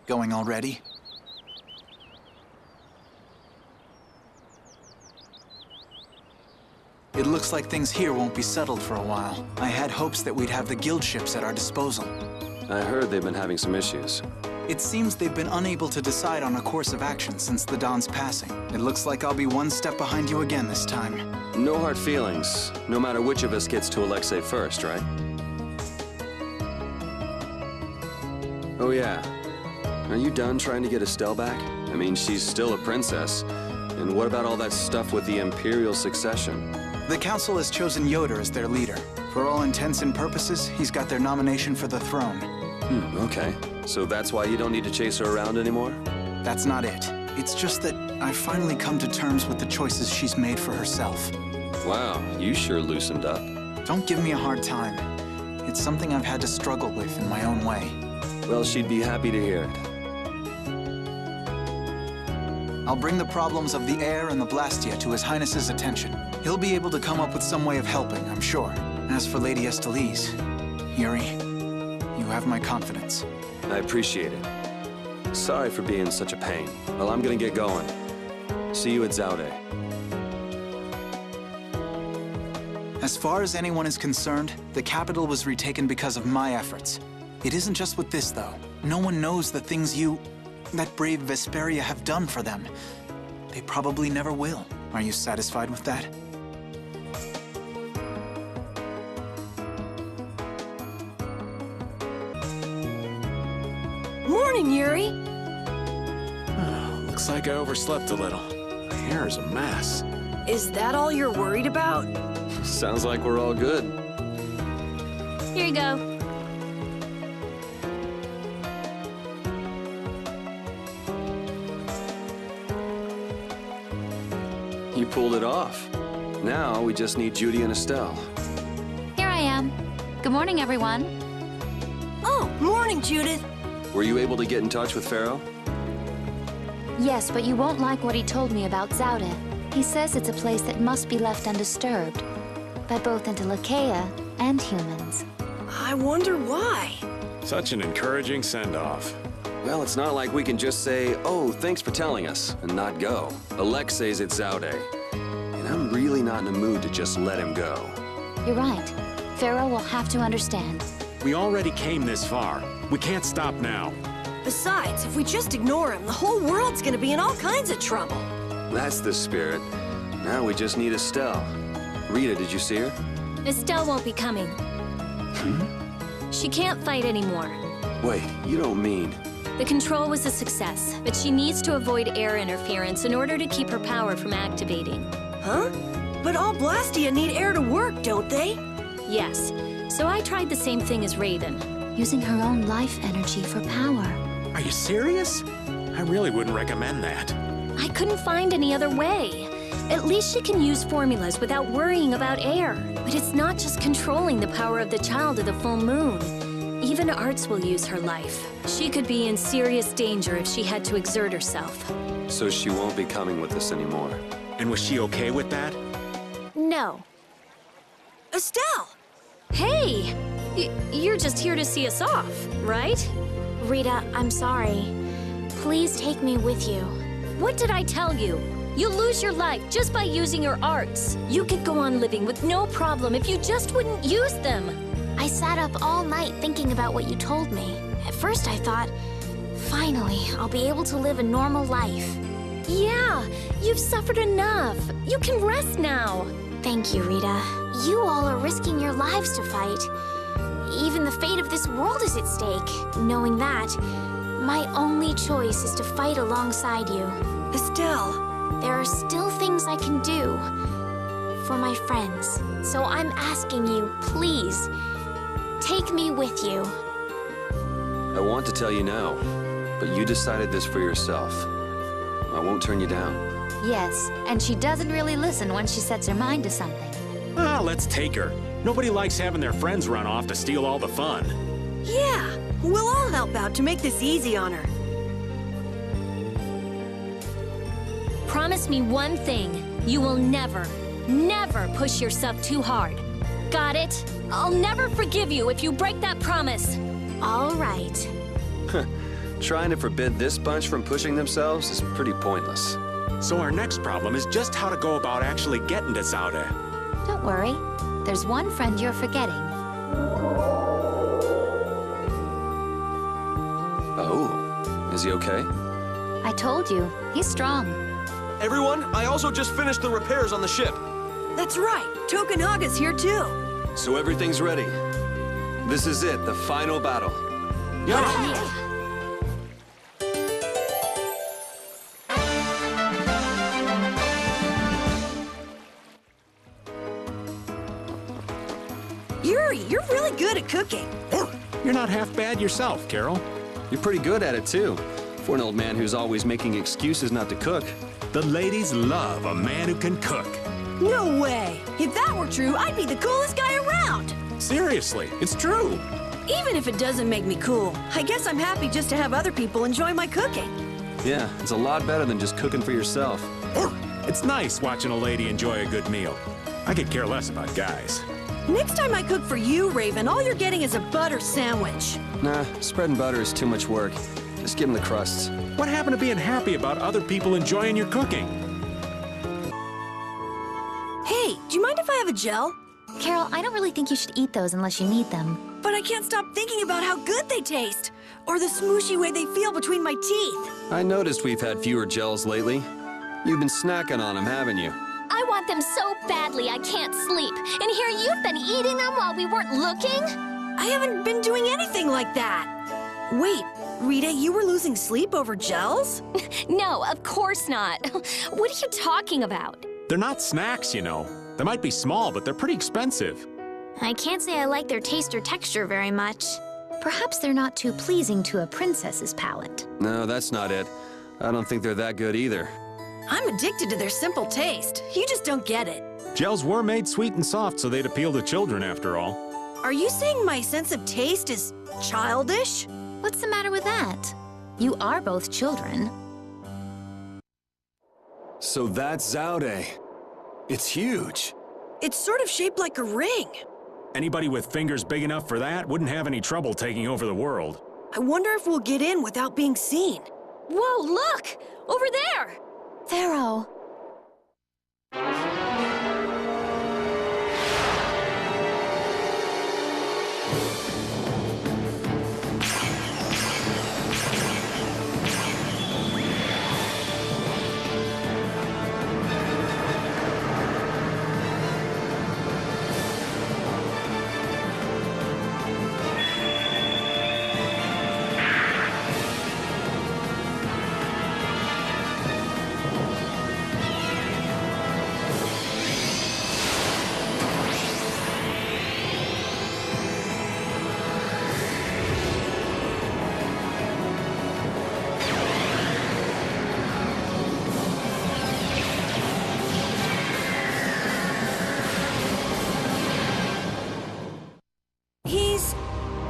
Going already? It looks like things here won't be settled for a while. I had hopes that we'd have the guild ships at our disposal. I heard they've been having some issues. It seems they've been unable to decide on a course of action since the Don's passing. It looks like I'll be one step behind you again this time. No hard feelings, no matter which of us gets to Alexei first, right? Oh yeah. Are you done trying to get Estelle back? I mean, she's still a princess. And what about all that stuff with the Imperial succession? The Council has chosen Yoder as their leader. For all intents and purposes, he's got their nomination for the throne. Okay. So that's why you don't need to chase her around anymore? That's not it. It's just that I've finally come to terms with the choices she's made for herself. Wow, you sure loosened up. Don't give me a hard time. It's something I've had to struggle with in my own way. Well, she'd be happy to hear it. I'll bring the problems of the air and the Blastia to His Highness's attention. He'll be able to come up with some way of helping, I'm sure. As for Lady Estellise, Yuri, you have my confidence. I appreciate it. Sorry for being such a pain. Well, I'm gonna get going. See you at Zaude. As far as anyone is concerned, the capital was retaken because of my efforts. It isn't just with this, though. No one knows the things that brave Vesperia have done for them. They probably never will. Are you satisfied with that? Morning, Yuri. Looks like I overslept a little. My hair is a mess. Is that all you're worried about? Sounds like we're all good. Here you go. You pulled it off. Now we just need Judy and Estelle. Here I am. Good morning, everyone. Oh, morning, Judith. Were you able to get in touch with Pharaoh? Yes, but you won't like what he told me about Zaude. He says it's a place that must be left undisturbed by both Interlakeia and humans. I wonder why. Such an encouraging send-off. Well, it's not like we can just say, oh, thanks for telling us, and not go. Alexei's at Zaude, and I'm really not in a mood to just let him go. You're right. Pharaoh will have to understand. We already came this far. We can't stop now. Besides, if we just ignore him, the whole world's gonna be in all kinds of trouble. That's the spirit. Now we just need Estelle. Rita, did you see her? Estelle won't be coming. She can't fight anymore. Wait, you don't mean... The control was a success, but she needs to avoid air interference in order to keep her power from activating. Huh? But all Blastia need air to work, don't they? Yes. So I tried the same thing as Raven, using her own life energy for power. Are you serious? I really wouldn't recommend that. I couldn't find any other way. At least she can use formulas without worrying about air. But it's not just controlling the power of the child of the full moon. Even Arts will use her life. She could be in serious danger if she had to exert herself. So she won't be coming with us anymore. And was she okay with that? No. Estelle! Hey! You're just here to see us off, right? Rita, I'm sorry. Please take me with you. What did I tell you? You'll lose your life just by using your arts. You could go on living with no problem if you just wouldn't use them. I sat up all night thinking about what you told me. At first I thought, finally, I'll be able to live a normal life. Yeah, you've suffered enough. You can rest now. Thank you, Rita. You all are risking your lives to fight. Even the fate of this world is at stake. Knowing that, my only choice is to fight alongside you. Estelle! There are still things I can do for my friends. So I'm asking you, please, take me with you. I want to tell you now, but you decided this for yourself. I won't turn you down. Yes, and she doesn't really listen once she sets her mind to something. Ah, let's take her. Nobody likes having their friends run off to steal all the fun. Yeah, we'll all help out to make this easy on her. Promise me one thing. You will never, never push yourself too hard. Got it? I'll never forgive you if you break that promise. All right. Trying to forbid this bunch from pushing themselves is pretty pointless. So our next problem is just how to go about actually getting to Zaude. Don't worry. There's one friend you're forgetting. Oh, is he okay? I told you, he's strong. Everyone, I also just finished the repairs on the ship. That's right. Tokenaga's here too. So everything's ready. This is it, the final battle. Yuri, you're really good at cooking. You're not half bad yourself, Carol. You're pretty good at it, too. For an old man who's always making excuses not to cook. The ladies love a man who can cook. No way. If that were true, I'd be the coolest guy around. Seriously, it's true. Even if it doesn't make me cool, I guess I'm happy just to have other people enjoy my cooking. Yeah, it's a lot better than just cooking for yourself. It's nice watching a lady enjoy a good meal. I could care less about guys. Next time I cook for you, Raven, all you're getting is a butter sandwich. Nah, spreading butter is too much work. Just give him the crusts. What happened to being happy about other people enjoying your cooking? Hey, do you mind if I have a gel? Carol, I don't really think you should eat those unless you need them. But I can't stop thinking about how good they taste. Or the smooshy way they feel between my teeth. I noticed we've had fewer gels lately. You've been snacking on them, haven't you? I want them so badly I can't sleep. And here you've been eating them while we weren't looking? I haven't been doing anything like that. Wait, Rita, you were losing sleep over gels? No, of course not. What are you talking about? They're not snacks, you know. They might be small, but they're pretty expensive. I can't say I like their taste or texture very much. Perhaps they're not too pleasing to a princess's palate. No, that's not it. I don't think they're that good either. I'm addicted to their simple taste. You just don't get it. Gels were made sweet and soft, so they'd appeal to children after all. Are you saying my sense of taste is childish? What's the matter with that? You are both children. So that's Zaude. It's huge. It's sort of shaped like a ring. Anybody with fingers big enough for that wouldn't have any trouble taking over the world. I wonder if we'll get in without being seen. Whoa, look! Over there! Pharaoh.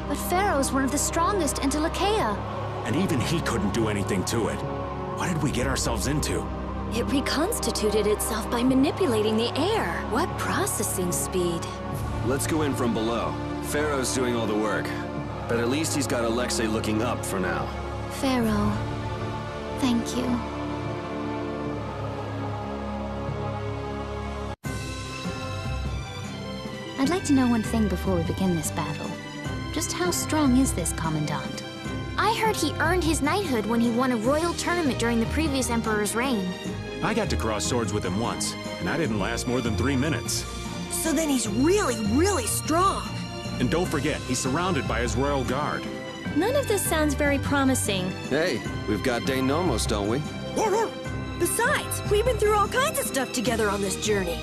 But Pharaoh's one of the strongest in Telekea. And even he couldn't do anything to it. What did we get ourselves into? It reconstituted itself by manipulating the air. What processing speed. Let's go in from below. Pharaoh's doing all the work. But at least he's got Alexei looking up for now. Pharaoh, thank you. I'd like to know one thing before we begin this battle. Just how strong is this Commandant? I heard he earned his knighthood when he won a royal tournament during the previous emperor's reign. I got to cross swords with him once, and I didn't last more than 3 minutes. So then he's really, really strong. And don't forget, he's surrounded by his royal guard. None of this sounds very promising. Hey, we've got Day Nomos, don't we? Besides, we've been through all kinds of stuff together on this journey.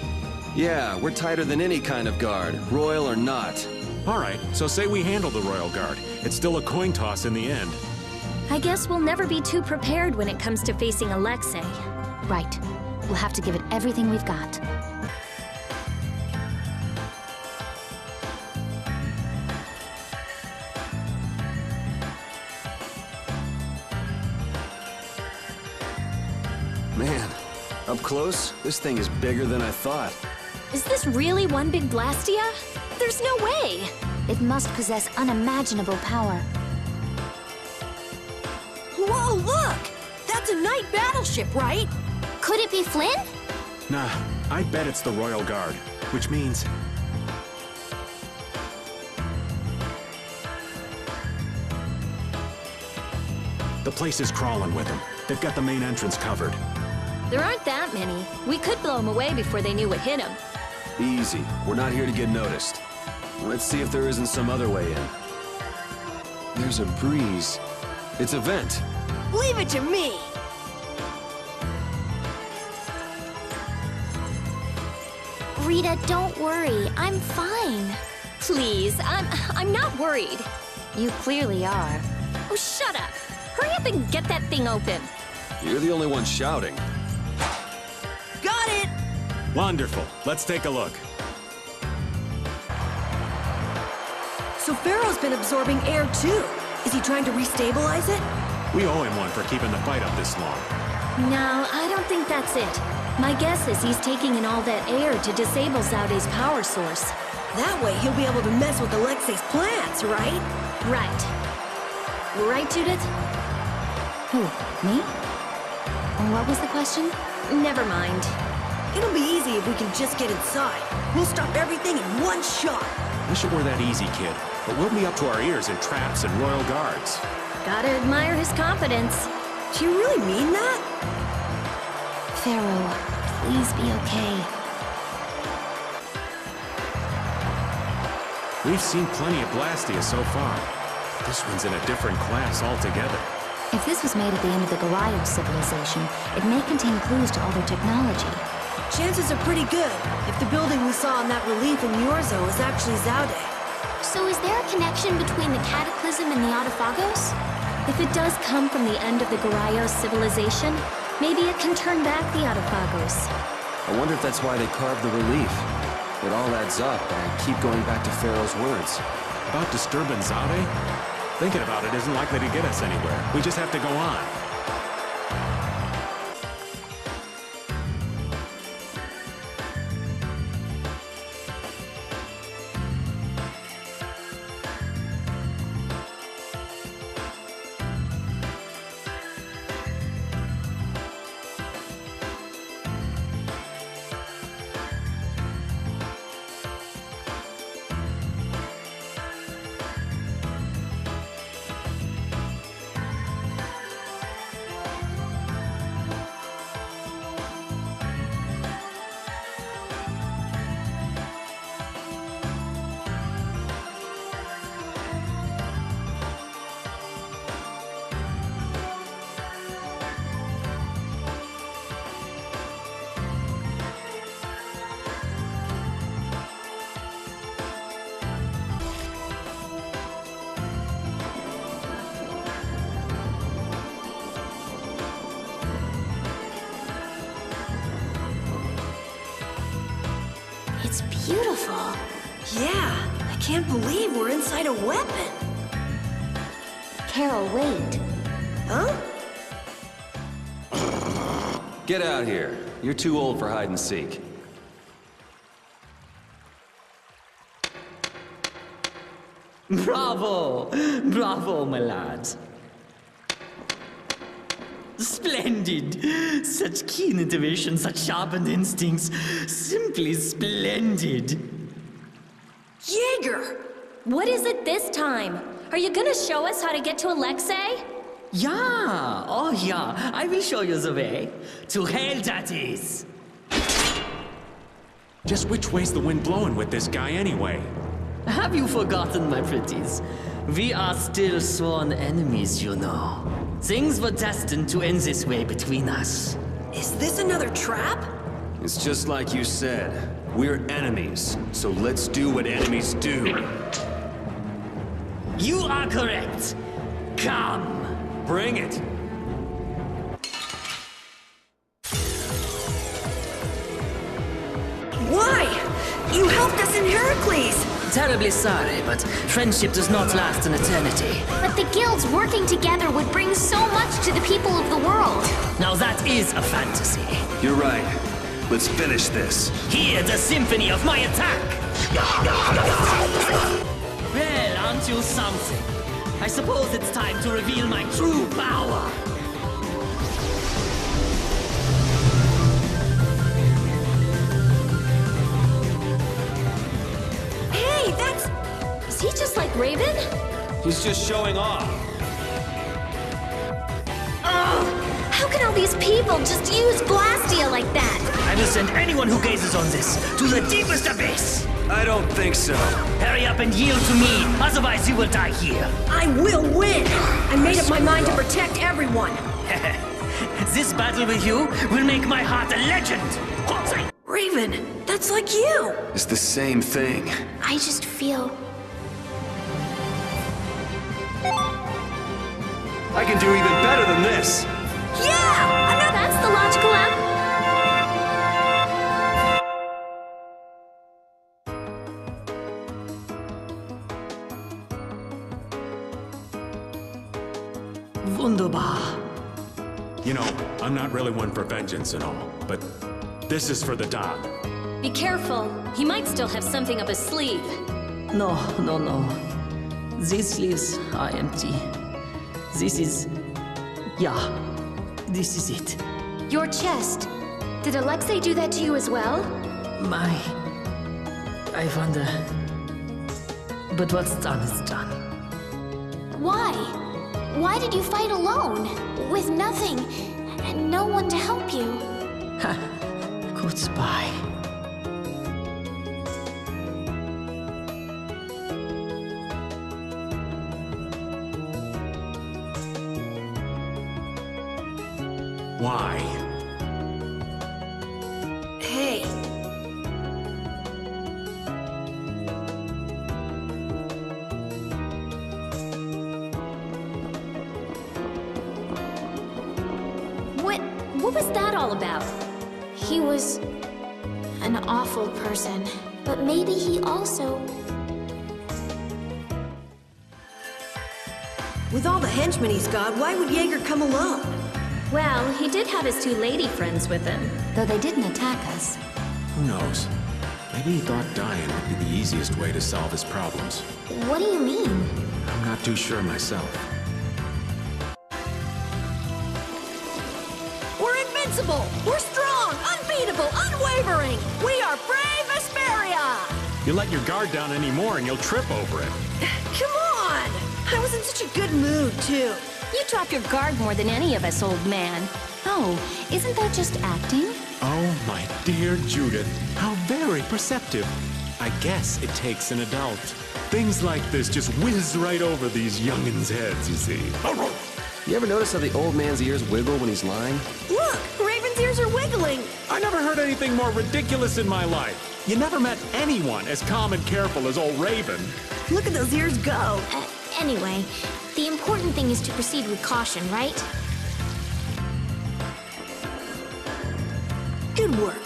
Yeah, we're tighter than any kind of guard, royal or not. All right, so say we handle the royal guard. It's still a coin toss in the end. I guess we'll never be too prepared when it comes to facing Alexei. Right. We'll have to give it everything we've got. Man, up close, this thing is bigger than I thought. Is this really one big Blastia? There's no way! It must possess unimaginable power. That's a night battleship, right? Could it be Flynn? Nah, I bet it's the Royal Guard, which means... The place is crawling with them. They've got the main entrance covered. There aren't that many. We could blow them away before they knew what hit them. Easy. We're not here to get noticed. Let's see if there isn't some other way in. There's a breeze. It's a vent. Leave it to me. Rita, don't worry. I'm fine. Please, I'm not worried. You clearly are. Oh, shut up. Hurry up and get that thing open. You're the only one shouting. Got it. Wonderful. Let's take a look. So Pharaoh's been absorbing air too. Is he trying to restabilize it? We owe him one for keeping the fight up this long. No, I don't think that's it. My guess is he's taking in all that air to disable Zaude's power source. That way he'll be able to mess with Alexei's plans, right? Right. Right, Judith? Who? Me? Or what was the question? Never mind. It'll be easy if we can just get inside. We'll stop everything in one shot. Wish it were that easy, kid. But we'll be up to our ears in traps and royal guards. Gotta admire his confidence. Do you really mean that? Pharaoh, please be okay. We've seen plenty of Blastia so far. This one's in a different class altogether. If this was made at the end of the Garayo civilization, it may contain clues to all their technology. Chances are pretty good if the building we saw in that relief in Yorzo is actually Zaude. So is there a connection between the Cataclysm and the Autophagos? If it does come from the end of the Garayo civilization, maybe it can turn back the Autophagos. I wonder if that's why they carved the relief. It all adds up, and I keep going back to Pharaoh's words. About disturbing Zaude? Thinking about it isn't likely to get us anywhere. We just have to go on. It's beautiful. Yeah, I can't believe we're inside a weapon. Carol, wait. Huh? Get out here. You're too old for hide and seek. Bravo! Bravo, my lads. Splendid! Such keen intuition, such sharpened instincts. Simply splendid. Jaeger! What is it this time? Are you gonna show us how to get to Alexei? Yeah! Oh, yeah. I will show you the way. To hell, that is. Just which way's the wind blowing with this guy anyway? Have you forgotten, my pretties? We are still sworn enemies, you know. Things were destined to end this way between us. Is this another trap? It's just like you said. We're enemies, so let's do what enemies do. You are correct. Come. Bring it! Why? You helped us in Heracles! Terribly sorry, but friendship does not last an eternity. But the guilds working together would bring so much to the people of the world. Now that is a fantasy. You're right. Let's finish this. Hear the symphony of my attack! Well, aren't you something? I suppose it's time to reveal my true power. Raven? He's just showing off. How can all these people just use Blastia like that? I will send anyone who gazes on this to the deepest abyss. I don't think so. Hurry up and yield to me, otherwise you will die here. I will win! I made up my mind to protect everyone! This battle with you will make my heart a legend. Raven, that's like you! It's the same thing. I just feel... I can do even better than this. Yeah! I know That's the logical outcome. Wunderbar. You know, I'm not really one for vengeance and all, but this is for the dog. Be careful. He might still have something up his sleeve. No. These sleeves are empty. This is... yeah. This is it. Your chest. Did Alexei do that to you as well? I wonder... But what's done is done. Why? Why did you fight alone? With nothing, and no one to help you? Ha! Good spy. Why? Hey. What was that all about? He was an awful person, but maybe he also... With all the henchmen he's got, why would Jaeger come alone? Well, he did have his 2 lady friends with him. Though they didn't attack us. Who knows? Maybe he thought dying would be the easiest way to solve his problems. What do you mean? I'm not too sure myself. We're invincible! We're strong, unbeatable, unwavering! We are brave Vesperia! You let your guard down anymore and you'll trip over it. Come on! I was in such a good mood, too. You drop your guard more than any of us, old man. Oh, isn't that just acting? Oh, my dear Judith, how very perceptive. I guess it takes an adult. Things like this just whiz right over these youngins' heads, you see. You ever notice how the old man's ears wiggle when he's lying? Look! Raven's ears are wiggling! I never heard anything more ridiculous in my life. You never met anyone as calm and careful as old Raven. Look at those ears go! Anyway, the important thing is to proceed with caution, right? Good work.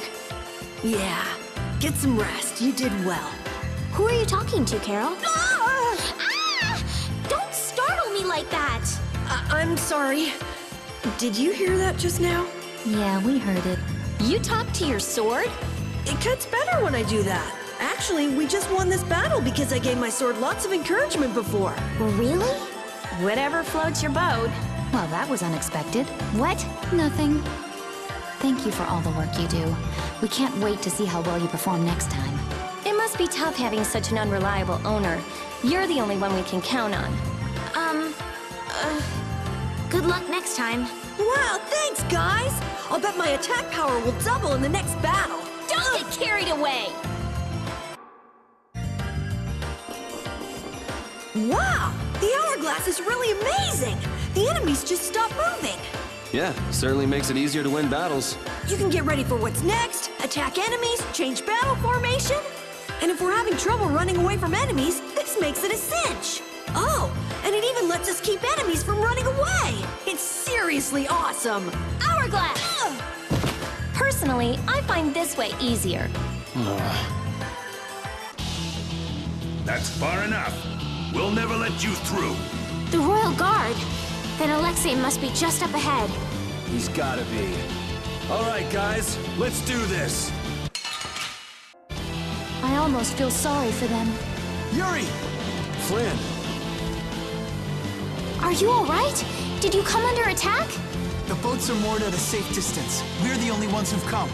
Yeah, get some rest. You did well. Who are you talking to, Carol? Ah! Ah! Don't startle me like that! I'm sorry. Did you hear that just now? Yeah, we heard it. You talk to your sword? It cuts better when I do that. Actually, we just won this battle because I gave my sword lots of encouragement before. Really? Whatever floats your boat. Well, that was unexpected. What? Nothing. Thank you for all the work you do. We can't wait to see how well you perform next time. It must be tough having such an unreliable owner. You're the only one we can count on. Good luck next time. Wow, thanks, guys! I'll bet my attack power will double in the next battle. Don't get carried away! Wow! The hourglass is really amazing! The enemies just stop moving! Yeah, certainly makes it easier to win battles. You can get ready for what's next, attack enemies, change battle formation. And if we're having trouble running away from enemies, this makes it a cinch. Oh, and it even lets us keep enemies from running away. It's seriously awesome. Hourglass! Ugh. Personally, I find this way easier. That's far enough. We'll never let you through. The Royal Guard. Then Alexei must be just up ahead. He's gotta be. All right, guys, let's do this. I almost feel sorry for them. Yuri! Flynn! Are you all right? Did you come under attack? The boats are moored at a safe distance. We're the only ones who've come.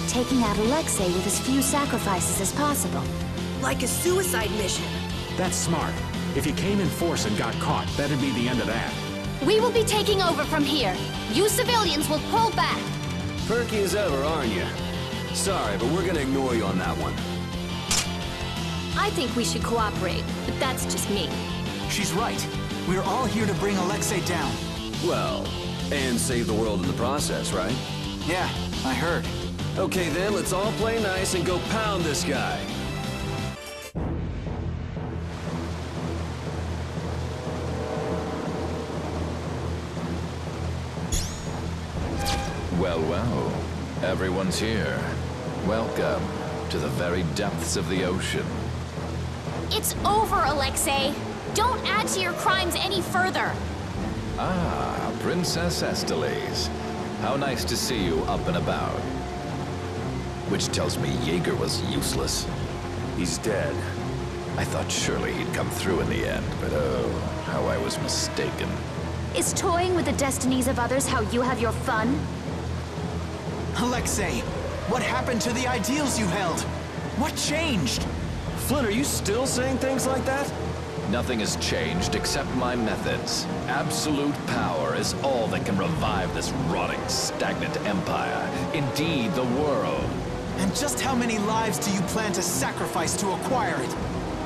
Taking out Alexei with as few sacrifices as possible. Like a suicide mission. That's smart. If you came in force and got caught, that'd be the end of that. We will be taking over from here. You civilians will pull back. Perky as ever, aren't you? Sorry, but we're gonna ignore you on that one. I think we should cooperate, but that's just me. She's right. We're all here to bring Alexei down. Well, and save the world in the process, right? Yeah, I heard. Okay then, let's all play nice and go pound this guy. Well, well. Everyone's here. Welcome to the very depths of the ocean. It's over, Alexei. Don't add to your crimes any further. Ah, Princess Esteles. How nice to see you up and about. Which tells me Jaeger was useless. He's dead. I thought surely he'd come through in the end, but oh, how I was mistaken. Is toying with the destinies of others how you have your fun? Alexei, what happened to the ideals you held? What changed? Flynn, are you still saying things like that? Nothing has changed except my methods. Absolute power is all that can revive this rotting, stagnant empire. Indeed, the world. And just how many lives do you plan to sacrifice to acquire it?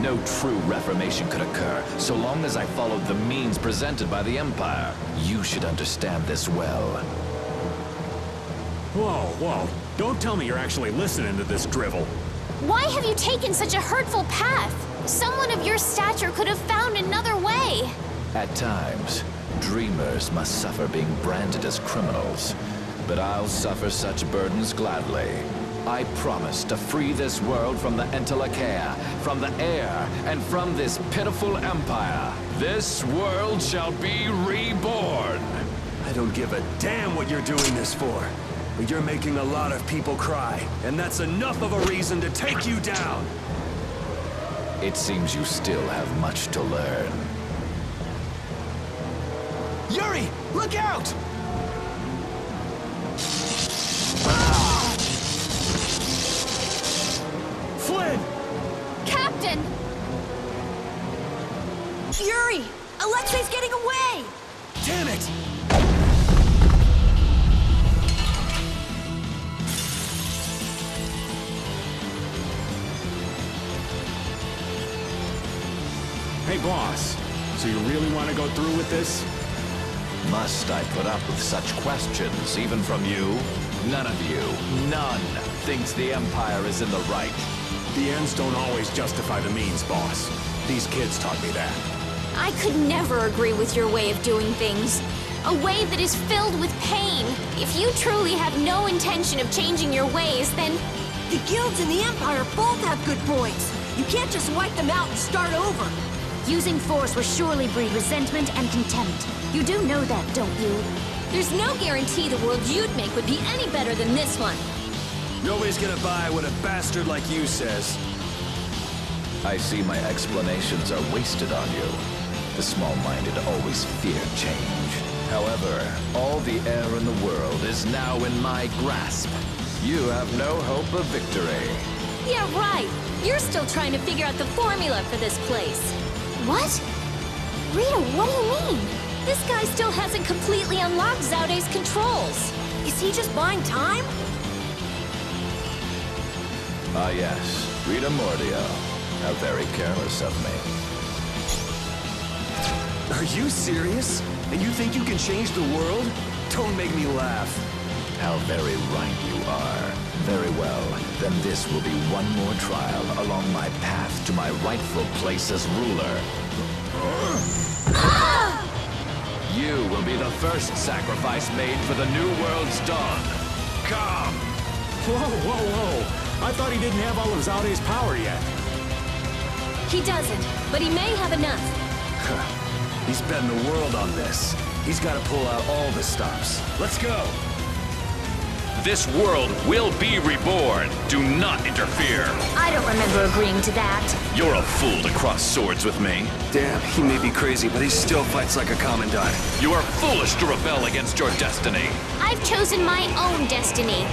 No true reformation could occur, so long as I followed the means presented by the Empire. You should understand this well. Whoa, whoa. Don't tell me you're actually listening to this drivel. Why have you taken such a hurtful path? Someone of your stature could have found another way. At times, dreamers must suffer being branded as criminals. But I'll suffer such burdens gladly. I promise to free this world from the Entelachea, from the air, and from this pitiful empire. This world shall be reborn. I don't give a damn what you're doing this for. But you're making a lot of people cry, and that's enough of a reason to take you down! It seems you still have much to learn. Yuri, look out! Flynn! Captain! Yuri! Alexei's getting away! Damn it! Hey, boss. So you really want to go through with this? Must I put up with such questions, even from you? None of you, none, thinks the Empire is in the right. The ends don't always justify the means, boss. These kids taught me that. I could never agree with your way of doing things. A way that is filled with pain. If you truly have no intention of changing your ways, then... The guilds and the Empire both have good points. You can't just wipe them out and start over. Using force will surely breed resentment and contempt. You do know that, don't you? There's no guarantee the world you'd make would be any better than this one. Nobody's gonna buy what a bastard like you says. I see my explanations are wasted on you. The small-minded always fear change. However, all the air in the world is now in my grasp. You have no hope of victory. Yeah, right. You're still trying to figure out the formula for this place. What? Rita, what do you mean? This guy still hasn't completely unlocked Zaude's controls. Is he just buying time? Ah yes, Rita Mordio. How very careless of me. Are you serious? And you think you can change the world? Don't make me laugh. How very right you are. Very well, then this will be one more trial along my path to my rightful place as ruler. You will be the first sacrifice made for the new world's dawn. Come! Whoa, whoa, whoa. I thought he didn't have all of Zaude's power yet. He doesn't, but he may have enough. He's betting the world on this. He's got to pull out all the stops. Let's go! This world will be reborn. Do not interfere. I don't remember agreeing to that. You're a fool to cross swords with me. Damn, he may be crazy, but he still fights like a commandant. You are foolish to rebel against your destiny. I've chosen my own destiny.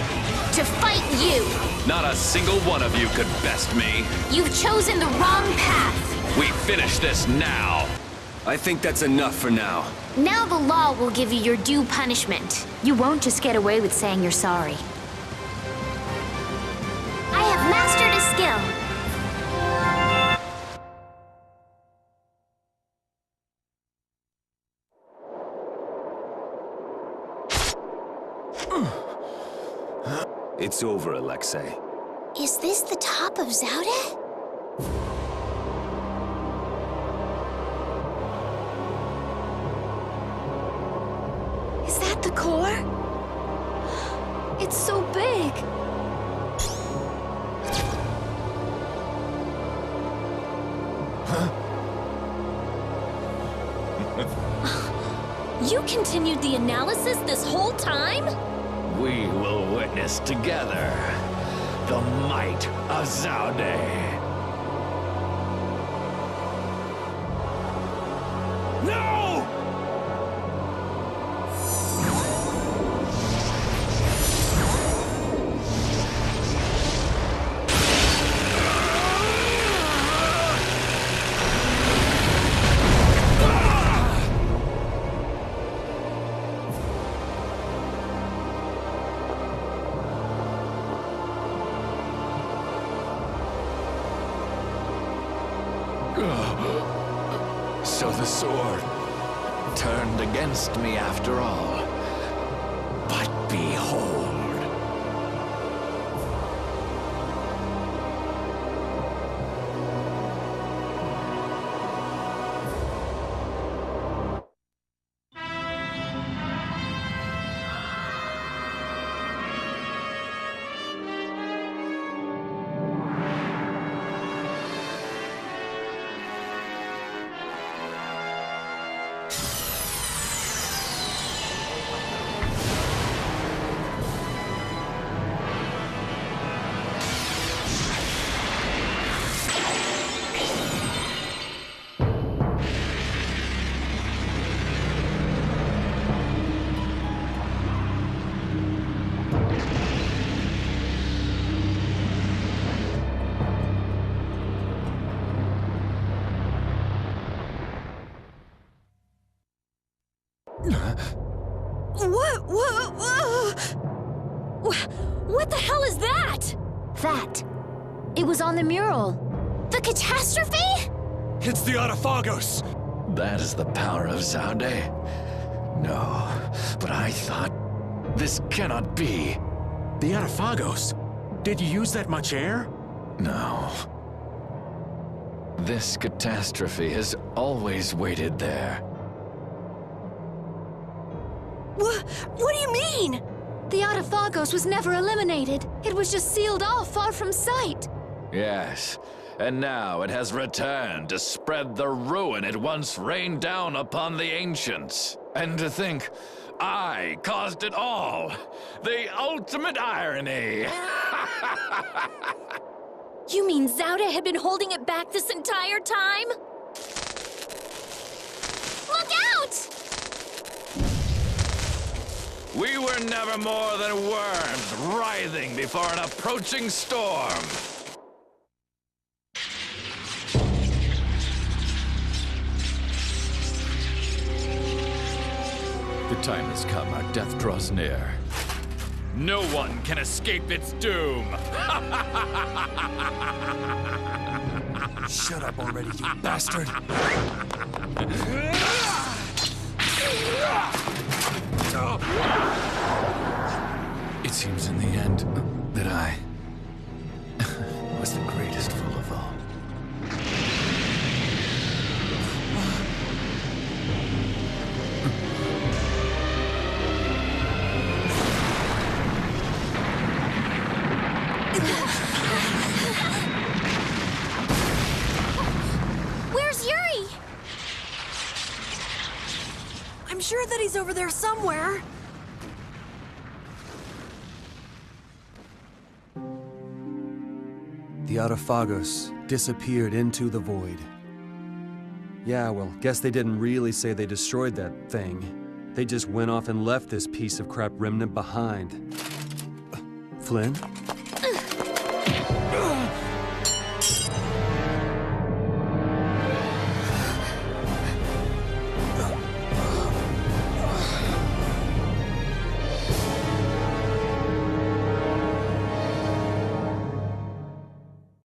To fight you! Not a single one of you could best me. You've chosen the wrong path! We finish this now! I think that's enough for now. Now the law will give you your due punishment. You won't just get away with saying you're sorry. I have mastered a skill. It's over, Alexei. Is this the top of Zaude? Is that the core? It's so big. You continued the analysis this whole time? We will witness together the might of Zaude. No! So the sword turned against me after all. But behold. What the hell is that? That. It was on the mural. The catastrophe? It's the Autophagos! That is the power of Zaude? No, but I thought this cannot be. The Autophagos? Did you use that much air? No. This catastrophe has always waited there. What do you mean? The Autophagos was never eliminated. It was just sealed off far from sight. Yes, and now it has returned to spread the ruin it once rained down upon the ancients. And to think, I caused it all. The ultimate irony. You mean Zaude had been holding it back this entire time? Look out! We were never more than worms writhing before an approaching storm. The time has come. Our death draws near. No one can escape its doom. Shut up already, you bastard! It seems in the end that I was the greatest fool of all. Where's Yuri? I'm sure that he's over there somewhere. The Autophagos disappeared into the void. Yeah, well, guess they didn't really say they destroyed that thing. They just went off and left this piece of crap remnant behind. Flynn.